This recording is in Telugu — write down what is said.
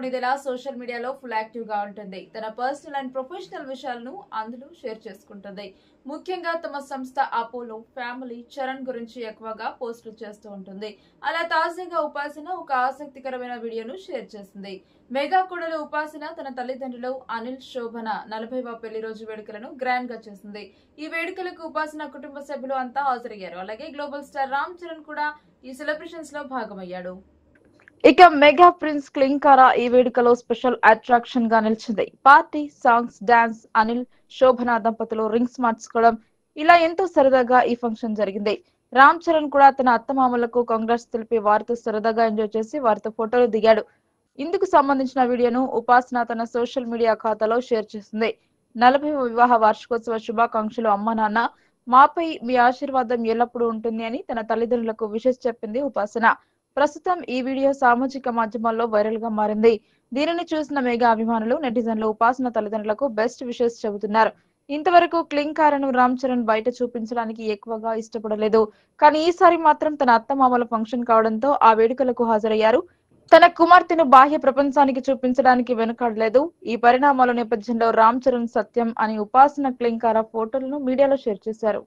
కొనిదెలా సోషల్ మీడియాలో ఫుల్ యాక్టివ్ గా ఉంటుంది. తన పర్సనల్ అండ్ ప్రొఫెషనల్ విషయాలను అందులో షేర్ చేసుకుంటుంది. ముఖ్యంగా తమ సంస్థ అపోలో ఫ్యామిలీ చరణ్ గురించి ఎక్కువగా పోస్టులు చేస్తూ ఉంటుంది. అలా తాజాగా ఉపాసన ఒక ఆసక్తికరమైన వీడియోను షేర్ చేసింది. మెగా కోడలు ఉపాసన తన తల్లిదండ్రులు అనిల్ శోభన 40వ పెళ్లి రోజు వేడుకలను గ్రాండ్ గా చేసింది. ఈ వేడుకలకు ఉపాసన కుటుంబ సభ్యులు అంతా హాజరయ్యారు. అలాగే గ్లోబల్ స్టార్ రామ్ చరణ్ కూడా ఈ సెలబ్రేషన్స్ లో భాగమయ్యాడు. ఇక మెగా ప్రిన్స్ క్లింకారా ఈ వేడుకలో స్పెషల్ అట్రాక్షన్ గా నిలిచింది. పార్టీ, సాంగ్స్, డాన్స్, అనిల్ శోభన దంపతులు రింగ్స్ మార్చుకోవడం, ఇలా ఎంతో సరదాగా ఈ ఫంక్షన్ జరిగింది. రామ్ చరణ్ కూడా తన అత్తమామలకు కాంగ్రెస్ తెలిపి వారితో సరదాగా ఎంజాయ్ చేసి వారితో ఫోటోలు దిగాడు. ఇందుకు సంబంధించిన వీడియోను ఉపాసన తన సోషల్ మీడియా ఖాతాలో షేర్ చేసింది. 40వ వివాహ వార్షికోత్సవ శుభాకాంక్షలు అమ్మా నాన్న, మాపై మీ ఆశీర్వాదం ఎల్లప్పుడూ ఉంటుంది అని తన తల్లిదండ్రులకు విషెస్ చెప్పింది ఉపాసన. ప్రస్తుతం ఈ వీడియో సామాజిక మాధ్యమాల్లో వైరల్ గా మారింది. దీనిని చూసిన మెగా అభిమానులు, నెటిజన్లు ఉపాసన తల్లిదండ్రులకు బెస్ట్ విషెస్ చెబుతున్నారు. ఇంతవరకు క్లింకారను రామ్ చరణ్ బయట చూపించడానికి ఎక్కువగా ఇష్టపడలేదు. కానీ ఈసారి మాత్రం తన అత్తమామల ఫంక్షన్ కావడంతో ఆ వేడుకలకు హాజరయ్యారు. తన కుమార్తెను బాహ్య ప్రపంచానికి చూపించడానికి వెనుకాడలేదు. ఈ పరిణామాల నేపథ్యంలో రామ్ చరణ్ సత్యం అని ఉపాసన క్లింకారా ఫోటోలను మీడియాలో షేర్ చేశారు.